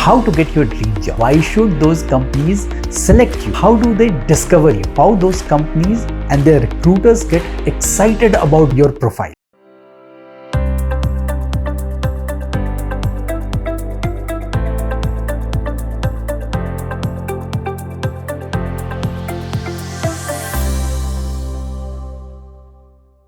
How to get your dream job? Why should those companies select you? How do they discover you? How those companies and their recruiters get excited about your profile?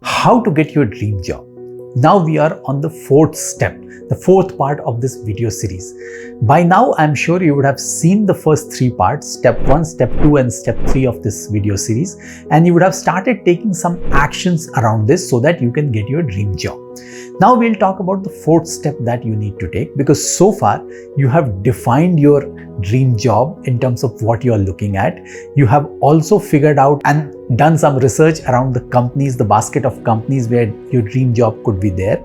How to get your dream job? Now we are on the fourth step, the fourth part of this video series. By now, I'm sure you would have seen the first three parts, step 1, step 2 and step 3 of this video series, and you would have started taking some actions around this so that you can get your dream job. Now we'll talk about the fourth step that you need to take, because so far you have defined your dream job in terms of what you are looking at. You have also figured out and done some research around the companies, the basket of companies where your dream job could be there.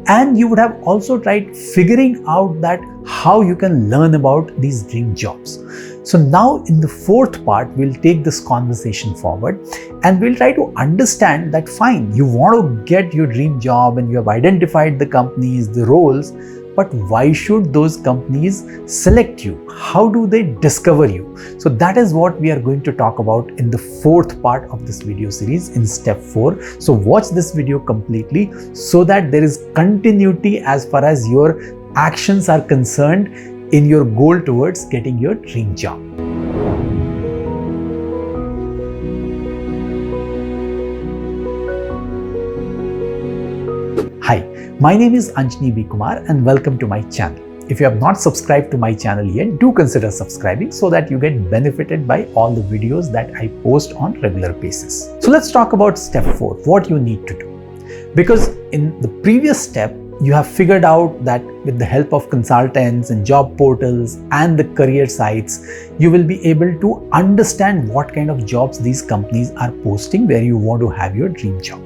And you would have also tried figuring out that how you can learn about these dream jobs. So now in the fourth part, we'll take this conversation forward and we'll try to understand that fine, you want to get your dream job and you have identified the companies, the roles, but why should those companies select you? How do they discover you? So that is what we are going to talk about in the fourth part of this video series in step 4. So watch this video completely so that there is continuity as far as your actions are concerned in your goal towards getting your dream job. Hi, my name is Anjani Kuumar and welcome to my channel. If you have not subscribed to my channel yet, do consider subscribing so that you get benefited by all the videos that I post on regular basis. So let's talk about step 4, what you need to do. Because in the previous step, you have figured out that with the help of consultants and job portals and the career sites, you will be able to understand what kind of jobs these companies are posting where you want to have your dream job.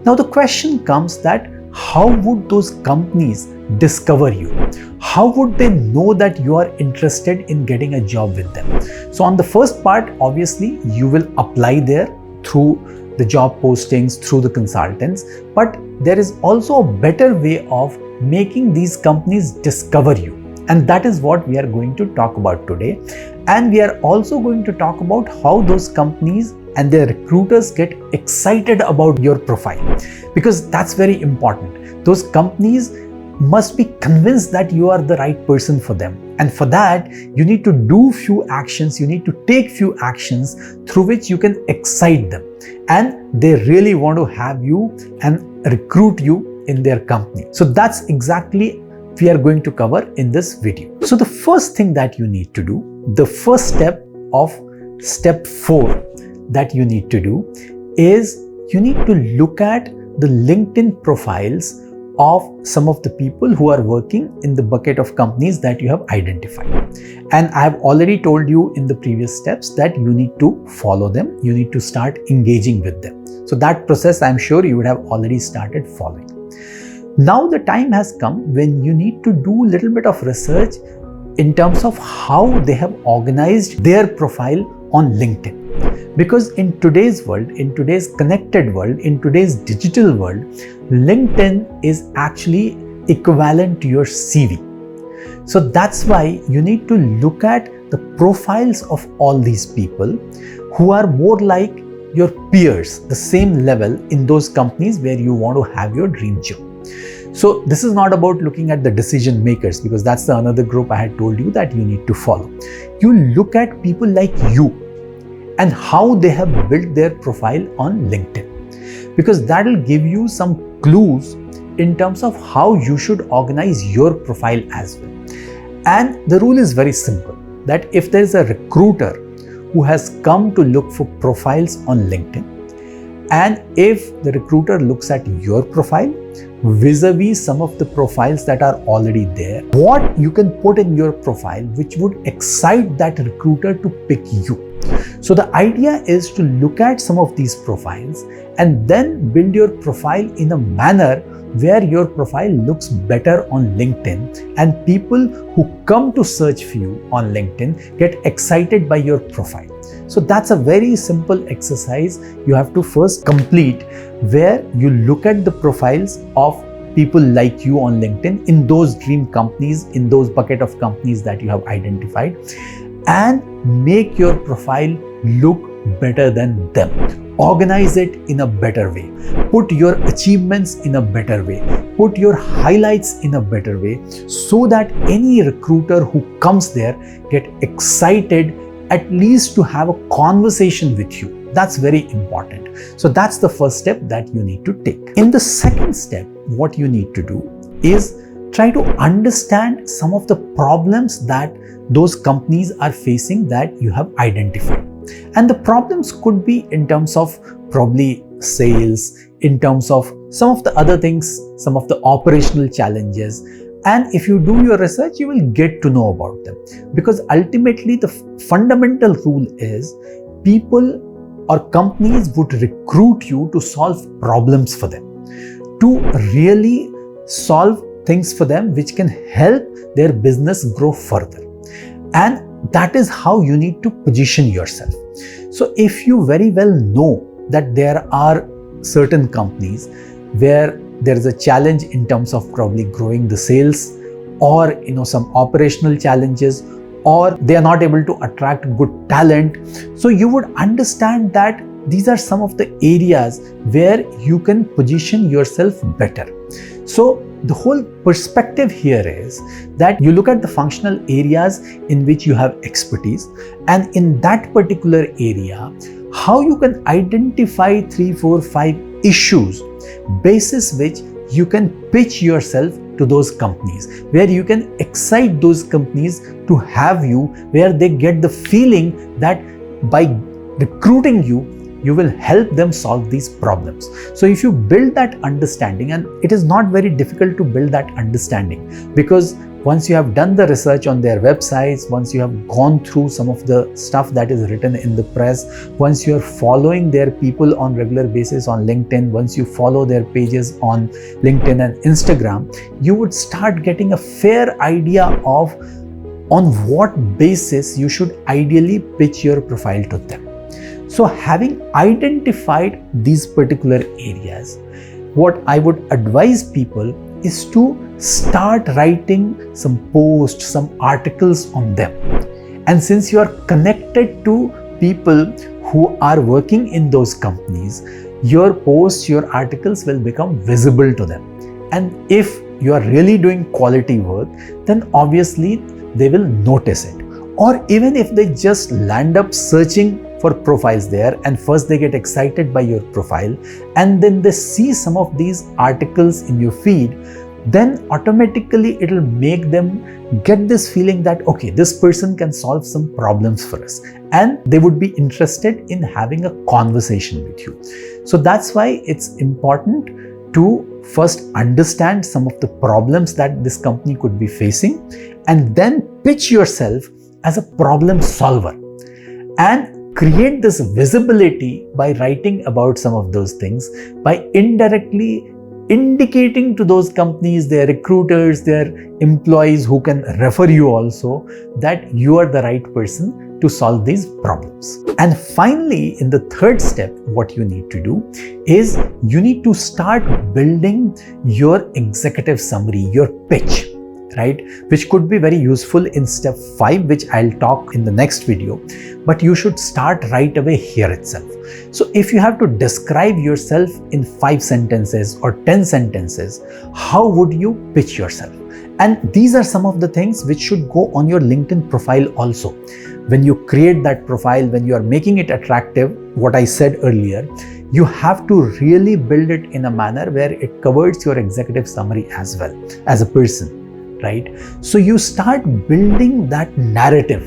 Now the question comes that how would those companies discover you? How would they know that you are interested in getting a job with them? So on the first part, obviously, you will apply there through the job postings, through the consultants, but there is also a better way of making these companies discover you. And that is what we are going to talk about today. And we are also going to talk about how those companies and their recruiters get excited about your profile, because that's very important. Those companies must be convinced that you are the right person for them. And for that, you need to do few actions, you need to take few actions through which you can excite them. And they really want to have you and recruit you in their company. So that's exactly we are going to cover in this video. So the first thing that you need to do, the first step of step 4 that you need to do is you need to look at the LinkedIn profiles of some of the people who are working in the bucket of companies that you have identified. And I have already told you in the previous steps that you need to follow them, you need to start engaging with them. So that process I'm sure you would have already started following. Now the time has come when you need to do a little bit of research in terms of how they have organized their profile on LinkedIn. Because in today's world, in today's connected world, in today's digital world, LinkedIn is actually equivalent to your CV. So that's why you need to look at the profiles of all these people who are more like your peers, the same level in those companies where you want to have your dream job. So this is not about looking at the decision makers, because that's the another group I had told you that you need to follow. You look at people like you and how they have built their profile on LinkedIn, because that will give you some clues in terms of how you should organize your profile as well. And the rule is very simple, that if there is a recruiter who has come to look for profiles on LinkedIn, and if the recruiter looks at your profile vis-a-vis some of the profiles that are already there, what you can put in your profile which would excite that recruiter to pick you. So the idea is to look at some of these profiles and then build your profile in a manner where your profile looks better on LinkedIn, and people who come to search for you on LinkedIn get excited by your profile. So that's a very simple exercise you have to first complete, where you look at the profiles of people like you on LinkedIn in those dream companies, in those bucket of companies that you have identified, and make your profile look better than them. Organize it in a better way. Put your achievements in a better way. Put your highlights in a better way, so that any recruiter who comes there get excited at least to have a conversation with you. That's very important. So that's the first step that you need to take. In the second step, what you need to do is try to understand some of the problems that those companies are facing that you have identified. And the problems could be in terms of probably sales, in terms of some of the other things, some of the operational challenges. And if you do your research, you will get to know about them. Because ultimately, the fundamental rule is people or companies would recruit you to solve problems for them, to really solve things for them which can help their business grow further. And that is how you need to position yourself. So if you very well know that there are certain companies where there is a challenge in terms of probably growing the sales, or some operational challenges, or they are not able to attract good talent, so you would understand that these are some of the areas where you can position yourself better. So the whole perspective here is that you look at the functional areas in which you have expertise, and in that particular area, how you can identify 3, 4, 5 issues basis which you can pitch yourself to those companies, where you can excite those companies to have you, where they get the feeling that by recruiting you, you will help them solve these problems. So if you build that understanding, and it is not very difficult to build that understanding, because once you have done the research on their websites, once you have gone through some of the stuff that is written in the press, once you are following their people on regular basis on LinkedIn, once you follow their pages on LinkedIn and Instagram, you would start getting a fair idea of on what basis you should ideally pitch your profile to them. So having identified these particular areas, what I would advise people is to start writing some posts, some articles on them. And since you are connected to people who are working in those companies, your posts, your articles will become visible to them. And if you are really doing quality work, then obviously they will notice it. Or even if they just land up searching for profiles there, and first they get excited by your profile, and then they see some of these articles in your feed, then automatically it will make them get this feeling that, okay, this person can solve some problems for us, and they would be interested in having a conversation with you. So that's why it's important to first understand some of the problems that this company could be facing, and then pitch yourself as a problem solver, and create this visibility by writing about some of those things, by indirectly indicating to those companies, their recruiters, their employees who can refer you also, that you are the right person to solve these problems. And finally, in the third step, what you need to do is you need to start building your executive summary, your pitch, right? Which could be very useful in step 5, which I'll talk in the next video, but you should start right away here itself. So if you have to describe yourself in 5 sentences or 10 sentences, how would you pitch yourself? And these are some of the things which should go on your LinkedIn profile also. When you create that profile, when you are making it attractive, what I said earlier, you have to really build it in a manner where it covers your executive summary as well as a person. Right? So you start building that narrative,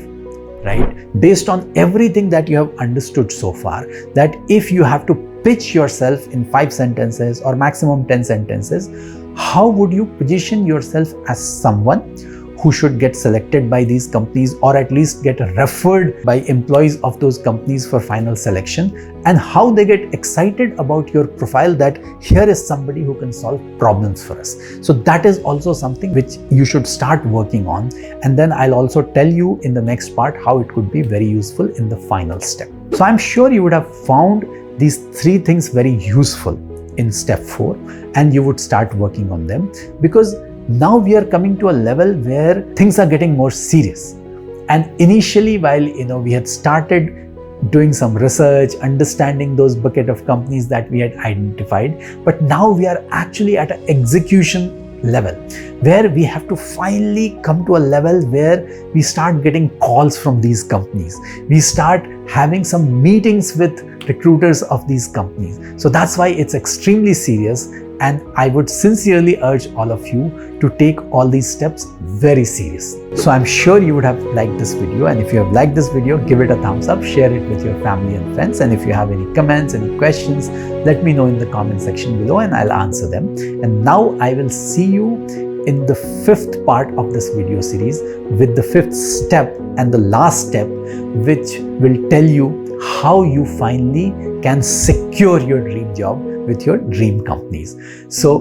right? Based on everything that you have understood so far, that if you have to pitch yourself in 5 sentences or maximum 10 sentences, how would you position yourself as someone who should get selected by these companies, or at least get referred by employees of those companies for final selection, and how they get excited about your profile that here is somebody who can solve problems for us. So that is also something which you should start working on, and then I'll also tell you in the next part how it could be very useful in the final step. So I'm sure you would have found these 3 things very useful, in step 4 and you would start working on them, because now we are coming to a level where things are getting more serious. And initially, while we had started doing some research, understanding those bucket of companies that we had identified, but now we are actually at an execution level where we have to finally come to a level where we start getting calls from these companies. We start having some meetings with recruiters of these companies. So that's why it's extremely serious, and I would sincerely urge all of you to take all these steps very seriously. So I'm sure you would have liked this video, and if you have liked this video, give it a thumbs up, share it with your family and friends, and if you have any comments, any questions, let me know in the comment section below and I'll answer them. And now I will see you in the 5th part of this video series with the 5th step and the last step, which will tell you how you finally can secure your dream job with your dream companies. So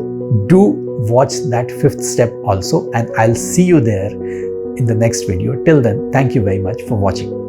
do watch that 5th step also, and I'll see you there in the next video. Till then, thank you very much for watching.